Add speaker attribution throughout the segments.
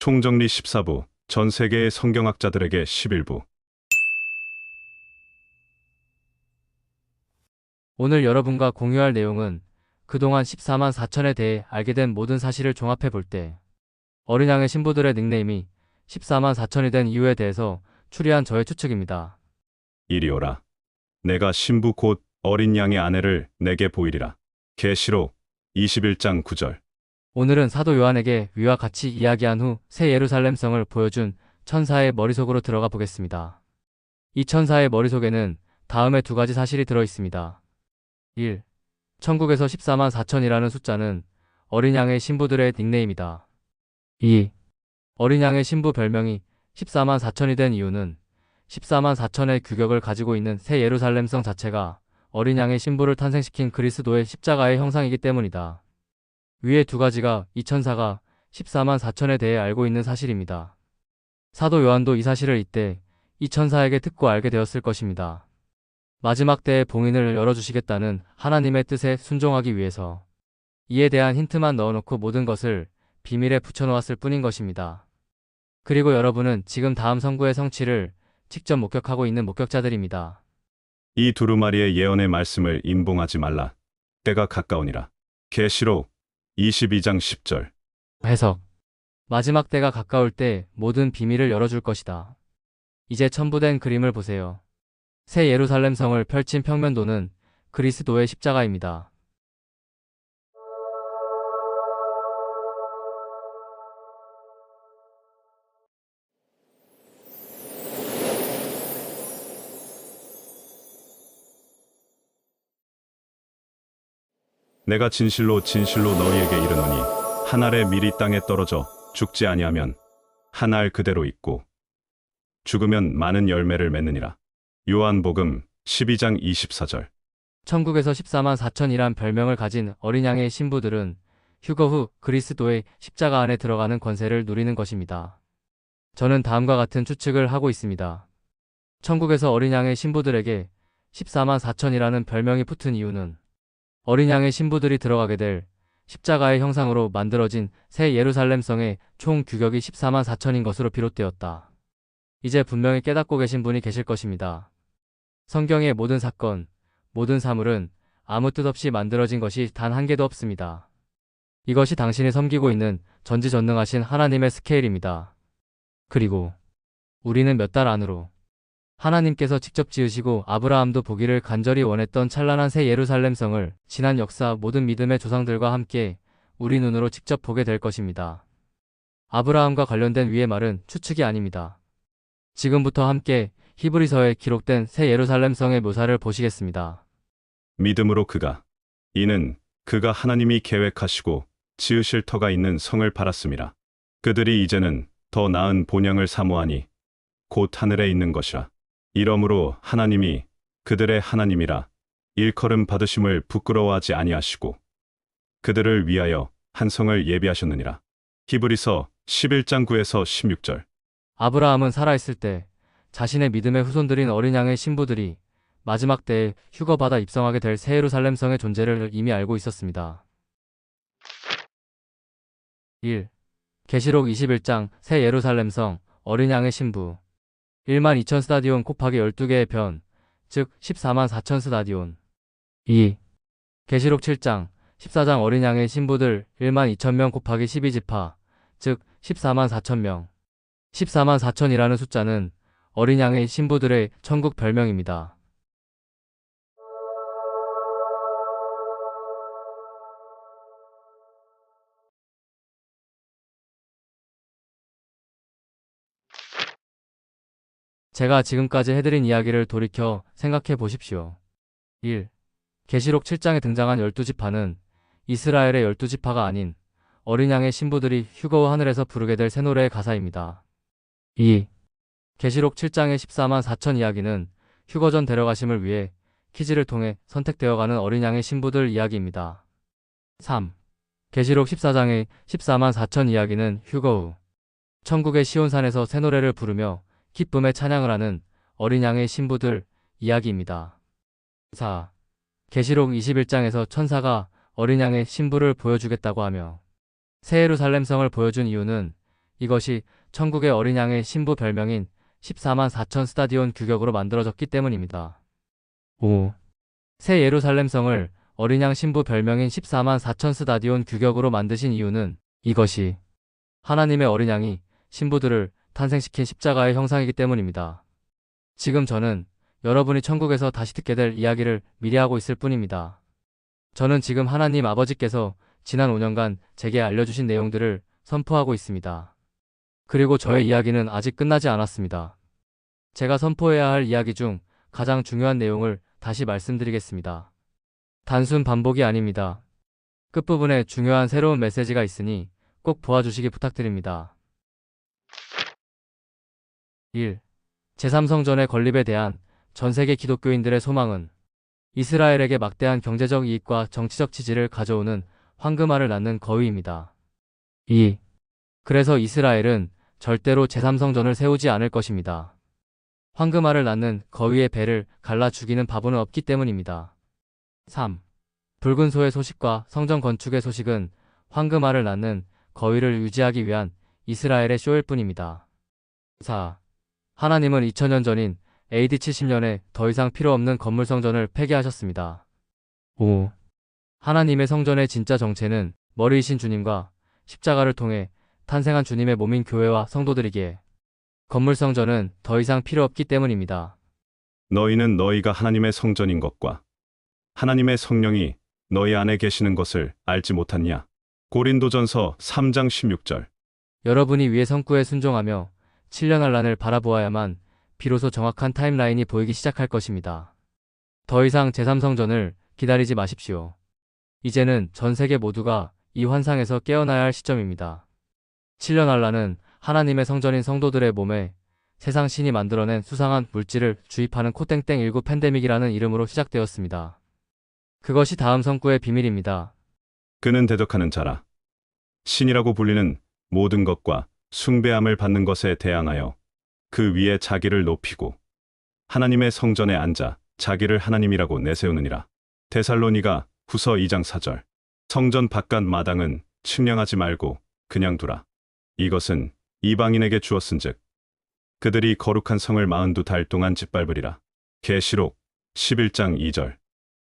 Speaker 1: 총정리 14부, 전 세계의 성경학자들에게 11부.
Speaker 2: 오늘 여러분과 공유할 내용은 그동안 14만 4천에 대해 알게 된 모든 사실을 종합해 볼 때 어린 양의 신부들의 닉네임이 14만 4천이 된 이유에 대해서 추리한 저의 추측입니다.
Speaker 1: 이리 오라. 내가 신부 곧 어린 양의 아내를 내게 보이리라. 계시록 21장 9절.
Speaker 2: 오늘은 사도 요한에게 위와 같이 이야기한 후 새 예루살렘성을 보여준 천사의 머릿속으로 들어가 보겠습니다. 이 천사의 머릿속에는 다음의 두 가지 사실이 들어 있습니다. 1. 천국에서 14만 4천이라는 숫자는 어린 양의 신부들의 닉네임이다. 2. 어린 양의 신부 별명이 14만 4천이 된 이유는 14만 4천의 규격을 가지고 있는 새 예루살렘성 자체가 어린 양의 신부를 탄생시킨 그리스도의 십자가의 형상이기 때문이다. 위의 두 가지가 이 천사가 14만 4천에 대해 알고 있는 사실입니다. 사도 요한도 이 사실을 이때 이 천사에게 듣고 알게 되었을 것입니다. 마지막 때의 봉인을 열어주시겠다는 하나님의 뜻에 순종하기 위해서 이에 대한 힌트만 넣어놓고 모든 것을 비밀에 붙여놓았을 뿐인 것입니다. 그리고 여러분은 지금 다음 성구의 성취를 직접 목격하고 있는 목격자들입니다.
Speaker 1: 이 두루마리의 예언의 말씀을 임봉하지 말라. 때가 가까우니라. 계시록 22장 10절.
Speaker 2: 해석. 마지막 때가 가까울 때 모든 비밀을 열어줄 것이다. 이제 첨부된 그림을 보세요. 새 예루살렘 성을 펼친 평면도는 그리스도의 십자가입니다.
Speaker 1: 내가 진실로 진실로 너희에게 이르노니 한 알의 밀이 땅에 떨어져 죽지 아니하면 한 알 그대로 있고 죽으면 많은 열매를 맺느니라. 요한복음 12장 24절.
Speaker 2: 천국에서 14만 4천이란 별명을 가진 어린 양의 신부들은 휴거 후 그리스도의 십자가 안에 들어가는 권세를 누리는 것입니다. 저는 다음과 같은 추측을 하고 있습니다. 천국에서 어린 양의 신부들에게 14만 4천이라는 별명이 붙은 이유는 어린 양의 신부들이 들어가게 될 십자가의 형상으로 만들어진 새 예루살렘 성의 총 규격이 14만 4천인 것으로 비롯되었다. 이제 분명히 깨닫고 계신 분이 계실 것입니다. 성경의 모든 사건, 모든 사물은 아무 뜻 없이 만들어진 것이 단 한 개도 없습니다. 이것이 당신이 섬기고 있는 전지전능하신 하나님의 스케일입니다. 그리고 우리는 몇 달 안으로 하나님께서 직접 지으시고 아브라함도 보기를 간절히 원했던 찬란한 새 예루살렘 성을 지난 역사 모든 믿음의 조상들과 함께 우리 눈으로 직접 보게 될 것입니다. 아브라함과 관련된 위의 말은 추측이 아닙니다. 지금부터 함께 히브리서에 기록된 새 예루살렘 성의 묘사를 보시겠습니다.
Speaker 1: 믿음으로 이는 그가 하나님이 계획하시고 지으실 터가 있는 성을 팔았음이라. 그들이 이제는 더 나은 본향을 사모하니 곧 하늘에 있는 것이라. 이러므로 하나님이 그들의 하나님이라 일컬음 받으심을 부끄러워하지 아니하시고 그들을 위하여 한 성을 예비하셨느니라. 히브리서 11장 9에서 16절.
Speaker 2: 아브라함은 살아있을 때 자신의 믿음의 후손들인 어린 양의 신부들이 마지막 때에 휴거받아 입성하게 될 새 예루살렘 성의 존재를 이미 알고 있었습니다. 1. 계시록 21장 새 예루살렘 성 어린 양의 신부 1만 2천 스타디온 곱하기 12개의 변, 즉 14만 4천 스타디온. 2. 계시록 7장 14장 어린 양의 신부들 1만 2천 명 곱하기 12지파, 즉 14만 4천 명. 14만 4천이라는 숫자는 어린 양의 신부들의 천국 별명입니다. 제가 지금까지 해드린 이야기를 돌이켜 생각해 보십시오. 1. 계시록 7장에 등장한 12지파는 이스라엘의 12지파가 아닌 어린 양의 신부들이 휴거 후 하늘에서 부르게 될 새 노래의 가사입니다. 2. 계시록 7장의 14만 4천 이야기는 휴거 전 데려가심을 위해 퀴즈를 통해 선택되어가는 어린 양의 신부들 이야기입니다. 3. 계시록 14장의 14만 4천 이야기는 휴거 후 천국의 시온산에서 새 노래를 부르며 기쁨의 찬양을 하는 어린 양의 신부들 이야기입니다. 4. 계시록 21장에서 천사가 어린 양의 신부를 보여주겠다고 하며 새 예루살렘 성을 보여준 이유는 이것이 천국의 어린 양의 신부 별명인 14만 4천 스타디온 규격으로 만들어졌기 때문입니다. 5. 새 예루살렘 성을 어린 양 신부 별명인 14만 4천 스타디온 규격으로 만드신 이유는 이것이 하나님의 어린 양이 신부들을 탄생시킨 십자가의 형상이기 때문입니다. 지금 저는 여러분이 천국에서 다시 듣게 될 이야기를 미리 하고 있을 뿐입니다. 저는 지금 하나님 아버지께서 지난 5년간 제게 알려주신 내용들을 선포하고 있습니다. 그리고 저의 이야기는 아직 끝나지 않았습니다. 제가 선포해야 할 이야기 중 가장 중요한 내용을 다시 말씀드리겠습니다. 단순 반복이 아닙니다. 끝부분에 중요한 새로운 메시지가 있으니 꼭 보아주시기 부탁드립니다. 1. 제3성전의 건립에 대한 전 세계 기독교인들의 소망은 이스라엘에게 막대한 경제적 이익과 정치적 지지를 가져오는 황금알을 낳는 거위입니다. 2. 그래서 이스라엘은 절대로 제3성전을 세우지 않을 것입니다. 황금알을 낳는 거위의 배를 갈라 죽이는 바보는 없기 때문입니다. 3. 붉은 소의 소식과 성전 건축의 소식은 황금알을 낳는 거위를 유지하기 위한 이스라엘의 쇼일 뿐입니다. 4. 하나님은 2000년 전인 AD 70년에 더 이상 필요 없는 건물 성전을 폐기하셨습니다. 5. 하나님의 성전의 진짜 정체는 머리이신 주님과 십자가를 통해 탄생한 주님의 몸인 교회와 성도들이기에 건물 성전은 더 이상 필요 없기 때문입니다.
Speaker 1: 너희는 너희가 하나님의 성전인 것과 하나님의 성령이 너희 안에 계시는 것을 알지 못하냐? 고린도전서 3장 16절.
Speaker 2: 여러분이 위의 성구에 순종하며 7년 한란을 바라보아야만 비로소 정확한 타임라인이 보이기 시작할 것입니다. 더 이상 제3성전을 기다리지 마십시오. 이제는 전 세계 모두가 이 환상에서 깨어나야 할 시점입니다. 7년 한란은 하나님의 성전인 성도들의 몸에 세상 신이 만들어낸 수상한 물질을 주입하는 코땡땡19 팬데믹이라는 이름으로 시작되었습니다. 그것이 다음 성구의 비밀입니다.
Speaker 1: 그는 대적하는 자라. 신이라고 불리는 모든 것과 숭배함을 받는 것에 대항하여 그 위에 자기를 높이고 하나님의 성전에 앉아 자기를 하나님이라고 내세우느니라. 데살로니가 후서 2장 4절. 성전 바깥 마당은 측량하지 말고 그냥 두라. 이것은 이방인에게 주었은즉 그들이 거룩한 성을 42달 동안 짓밟으리라. 계시록 11장 2절.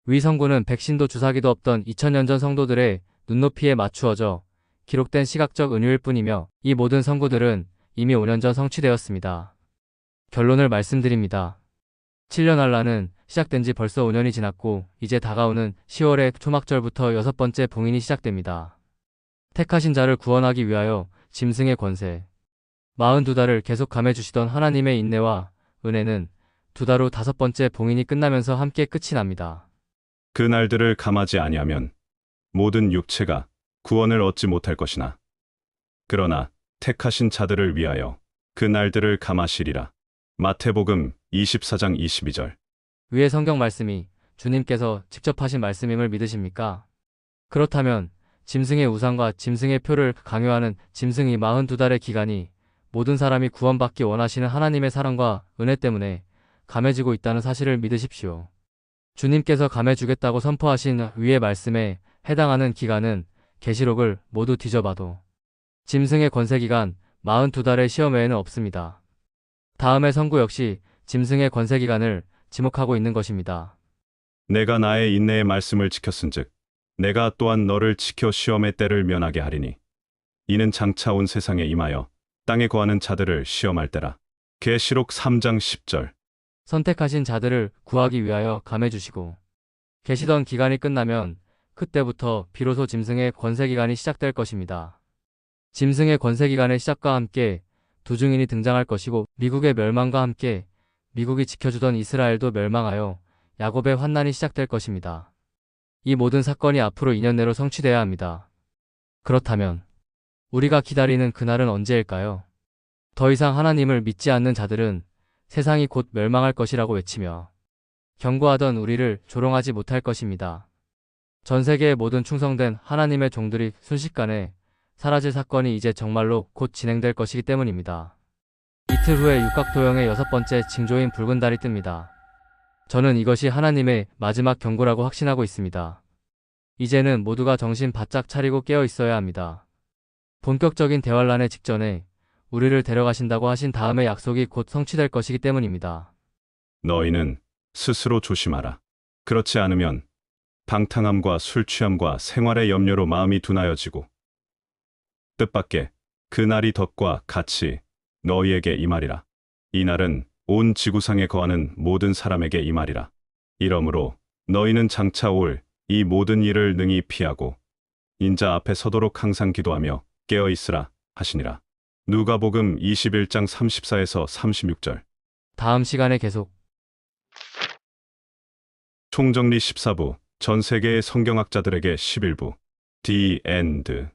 Speaker 2: 위 성구는 백신도 주사기도 없던 2000년 전 성도들의 눈높이에 맞추어져 기록된 시각적 은유일 뿐이며 이 모든 성구들은 이미 5년 전 성취되었습니다. 결론을 말씀드립니다. 7년 한란은 시작된 지 벌써 5년이 지났고 이제 다가오는 10월의 초막절부터 6번째 봉인이 시작됩니다. 택하신 자를 구원하기 위하여 짐승의 권세 42달을 계속 감해주시던 하나님의 인내와 은혜는 2달 후 5번째 봉인이 끝나면서 함께 끝이 납니다.
Speaker 1: 그 날들을 감하지 아니하면 모든 육체가 구원을 얻지 못할 것이나 그러나 택하신 자들을 위하여 그 날들을 감하시리라. 마태복음 24장 22절.
Speaker 2: 위의 성경 말씀이 주님께서 직접 하신 말씀임을 믿으십니까? 그렇다면 짐승의 우상과 짐승의 표를 강요하는 짐승이 42달의 기간이 모든 사람이 구원받기 원하시는 하나님의 사랑과 은혜 때문에 감해지고 있다는 사실을 믿으십시오. 주님께서 감해주겠다고 선포하신 위의 말씀에 해당하는 기간은 계시록을 모두 뒤져봐도 짐승의 권세기간 42달의 시험 외에는 없습니다. 다음의 성구 역시 짐승의 권세기간을 지목하고 있는 것입니다.
Speaker 1: 내가 나의 인내의 말씀을 지켰은즉 내가 또한 너를 지켜 시험의 때를 면하게 하리니 이는 장차 온 세상에 임하여 땅에 거하는 자들을 시험할 때라. 계시록 3장 10절.
Speaker 2: 선택하신 자들을 구하기 위하여 감해주시고 계시던 기간이 끝나면 그때부터 비로소 짐승의 권세기간이 시작될 것입니다. 짐승의 권세기간의 시작과 함께 두 증인이 등장할 것이고 미국의 멸망과 함께 미국이 지켜주던 이스라엘도 멸망하여 야곱의 환난이 시작될 것입니다. 이 모든 사건이 앞으로 2년 내로 성취돼야 합니다. 그렇다면 우리가 기다리는 그날은 언제일까요? 더 이상 하나님을 믿지 않는 자들은 세상이 곧 멸망할 것이라고 외치며 경고하던 우리를 조롱하지 못할 것입니다. 전 세계의 모든 충성된 하나님의 종들이 순식간에 사라질 사건이 이제 정말로 곧 진행될 것이기 때문입니다. 이틀 후에 육각도형의 6번째 징조인 붉은 달이 뜹니다. 저는 이것이 하나님의 마지막 경고라고 확신하고 있습니다. 이제는 모두가 정신 바짝 차리고 깨어 있어야 합니다. 본격적인 대환란의 직전에 우리를 데려가신다고 하신 다음에 약속이 곧 성취될 것이기 때문입니다.
Speaker 1: 너희는 스스로 조심하라. 그렇지 않으면 방탕함과 술 취함과 생활의 염려로 마음이 둔하여지고 뜻밖의 그 날이 덫과 같이 너희에게 임하리라. 이 날은 온 지구상에 거하는 모든 사람에게 임하리라. 이러므로 너희는 장차 올 이 모든 일을 능히 피하고 인자 앞에 서도록 항상 기도하며 깨어 있으라 하시니라. 누가복음 21장 34에서 36절.
Speaker 2: 다음 시간에 계속
Speaker 1: 총정리 14부, 전 세계의 성경학자들에게 11부. The End.